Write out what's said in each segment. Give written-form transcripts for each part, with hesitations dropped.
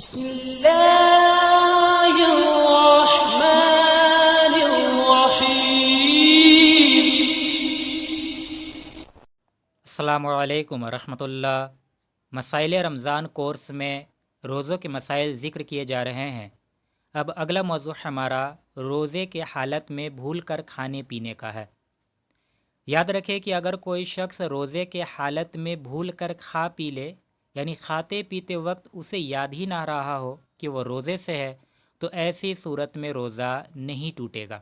بسم اللہ الرحمن الرحیم۔ السلام علیکم ورحمۃ اللہ۔ مسائل رمضان کورس میں روزوں کے مسائل ذکر کیے جا رہے ہیں۔ اب اگلا موضوع ہمارا روزے کے حالت میں بھول کر کھانے پینے کا ہے۔ یاد رکھے کہ اگر کوئی شخص روزے کے حالت میں بھول کر کھا پی لے، یعنی کھاتے پیتے وقت اسے یاد ہی نہ رہا ہو کہ وہ روزے سے ہے، تو ایسی صورت میں روزہ نہیں ٹوٹے گا۔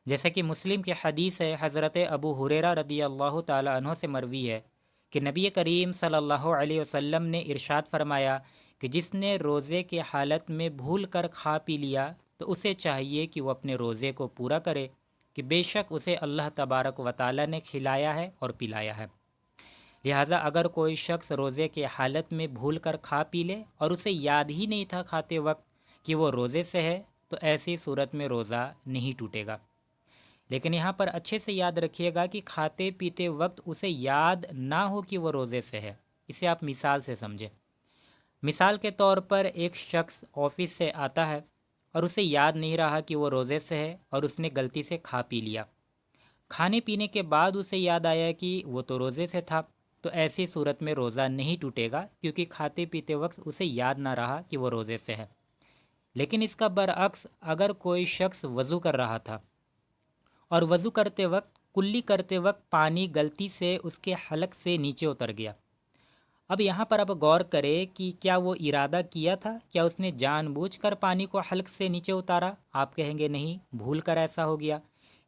جیسے کہ مسلم کی حدیث ہے، حضرت ابو ہریرہ رضی اللہ تعالیٰ عنہ سے مروی ہے کہ نبی کریم صلی اللہ علیہ وسلم نے ارشاد فرمایا کہ جس نے روزے کے حالت میں بھول کر کھا پی لیا تو اسے چاہیے کہ وہ اپنے روزے کو پورا کرے، کہ بے شک اسے اللہ تبارک و تعالیٰ نے کھلایا ہے اور پلایا ہے۔ لہٰذا اگر کوئی شخص روزے کے حالت میں بھول کر کھا پی لے اور اسے یاد ہی نہیں تھا کھاتے وقت کہ وہ روزے سے ہے، تو ایسی صورت میں روزہ نہیں ٹوٹے گا۔ لیکن یہاں پر اچھے سے یاد رکھیے گا کہ کھاتے پیتے وقت اسے یاد نہ ہو کہ وہ روزے سے ہے۔ اسے آپ مثال سے سمجھیں۔ مثال کے طور پر ایک شخص آفس سے آتا ہے اور اسے یاد نہیں رہا کہ وہ روزے سے ہے اور اس نے غلطی سے کھا پی لیا۔ کھانے پینے کے بعد اسے یاد آیا کہ وہ تو روزے سے تھا، تو ایسی صورت میں روزہ نہیں ٹوٹے گا، کیونکہ کھاتے پیتے وقت اسے یاد نہ رہا کہ وہ روزے سے ہے۔ لیکن اس کا برعکس، اگر کوئی شخص وضو کر رہا تھا اور وضو کرتے وقت کلی کرتے وقت پانی غلطی سے اس کے حلق سے نیچے اتر گیا۔ اب یہاں پر اب غور کرے کہ کیا وہ ارادہ کیا تھا، کیا اس نے جان بوجھ کر پانی کو حلق سے نیچے اتارا؟ آپ کہیں گے نہیں، بھول کر ایسا ہو گیا۔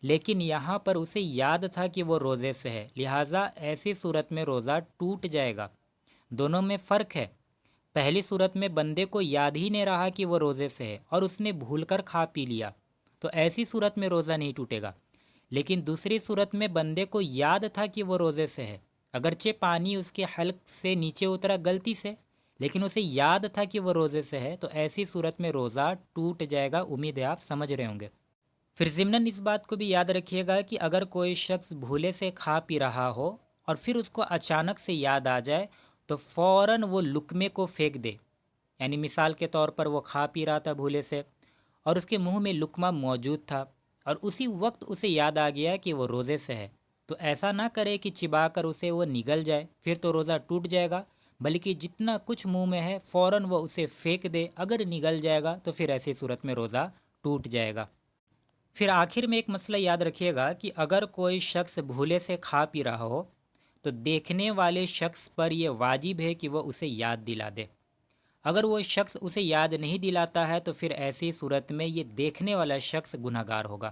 لیکن یہاں پر اسے یاد تھا کہ وہ روزے سے ہے، لہٰذا ایسی صورت میں روزہ ٹوٹ جائے گا۔ دونوں میں فرق ہے۔ پہلی صورت میں بندے کو یاد ہی نہیں رہا کہ وہ روزے سے ہے اور اس نے بھول کر کھا پی لیا، تو ایسی صورت میں روزہ نہیں ٹوٹے گا۔ لیکن دوسری صورت میں بندے کو یاد تھا کہ وہ روزے سے ہے، اگرچہ پانی اس کے حلق سے نیچے اترا غلطی سے، لیکن اسے یاد تھا کہ وہ روزے سے ہے، تو ایسی صورت میں روزہ ٹوٹ جائے گا۔ امید ہے آپ سمجھ رہے ہوں گے۔ پھر ضمناً اس بات کو بھی یاد رکھیے گا کہ اگر کوئی شخص بھولے سے کھا پی رہا ہو اور پھر اس کو اچانک سے یاد آ جائے تو فوراً وہ لقمے کو پھینک دے۔ یعنی مثال کے طور پر وہ کھا پی رہا تھا بھولے سے اور اس کے منہ میں لقمہ موجود تھا اور اسی وقت اسے یاد آ گیا کہ وہ روزے سے ہے، تو ایسا نہ کرے کہ چبا کر اسے وہ نگل جائے، پھر تو روزہ ٹوٹ جائے گا، بلکہ جتنا کچھ منہ میں ہے فوراً وہ اسے پھینک دے۔ اگر نگل جائے گا تو پھر ایسی صورت میں روزہ ٹوٹ جائے گا۔ پھر آخر میں ایک مسئلہ یاد رکھیے گا کہ اگر کوئی شخص بھولے سے کھا پی رہا ہو تو دیکھنے والے شخص پر یہ واجب ہے کہ وہ اسے یاد دلا دے۔ اگر وہ شخص اسے یاد نہیں دلاتا ہے تو پھر ایسی صورت میں یہ دیکھنے والا شخص گنہگار ہوگا۔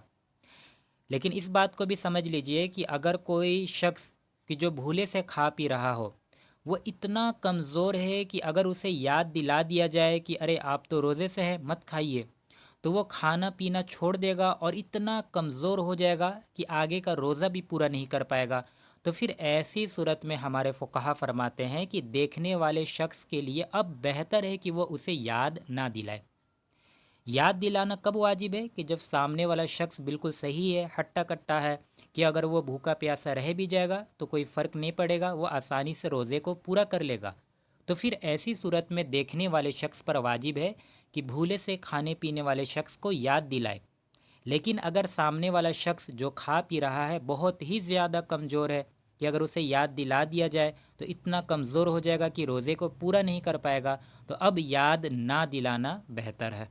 لیکن اس بات کو بھی سمجھ لیجئے کہ اگر کوئی شخص کہ جو بھولے سے کھا پی رہا ہو وہ اتنا کمزور ہے کہ اگر اسے یاد دلا دیا جائے کہ ارے آپ تو روزے سے ہیں، مت کھائیے، تو وہ کھانا پینا چھوڑ دے گا اور اتنا کمزور ہو جائے گا کہ آگے کا روزہ بھی پورا نہیں کر پائے گا۔ تو پھر ایسی صورت میں ہمارے فقہا فرماتے ہیں کہ دیکھنے والے شخص کے لیے اب بہتر ہے کہ وہ اسے یاد نہ دلائے۔ یاد دلانا کب واجب ہے؟ کہ جب سامنے والا شخص بالکل صحیح ہے، ہٹا کٹا ہے، کہ اگر وہ بھوکا پیاسا رہ بھی جائے گا تو کوئی فرق نہیں پڑے گا، وہ آسانی سے روزے کو پورا کر لے گا، تو پھر ایسی صورت میں دیکھنے والے شخص پر واجب ہے کہ بھولے سے کھانے پینے والے شخص کو یاد دلائے۔ لیکن اگر سامنے والا شخص جو کھا پی رہا ہے بہت ہی زیادہ کمزور ہے کہ اگر اسے یاد دلا دیا جائے تو اتنا کمزور ہو جائے گا کہ روزے کو پورا نہیں کر پائے گا، تو اب یاد نہ دلانا بہتر ہے۔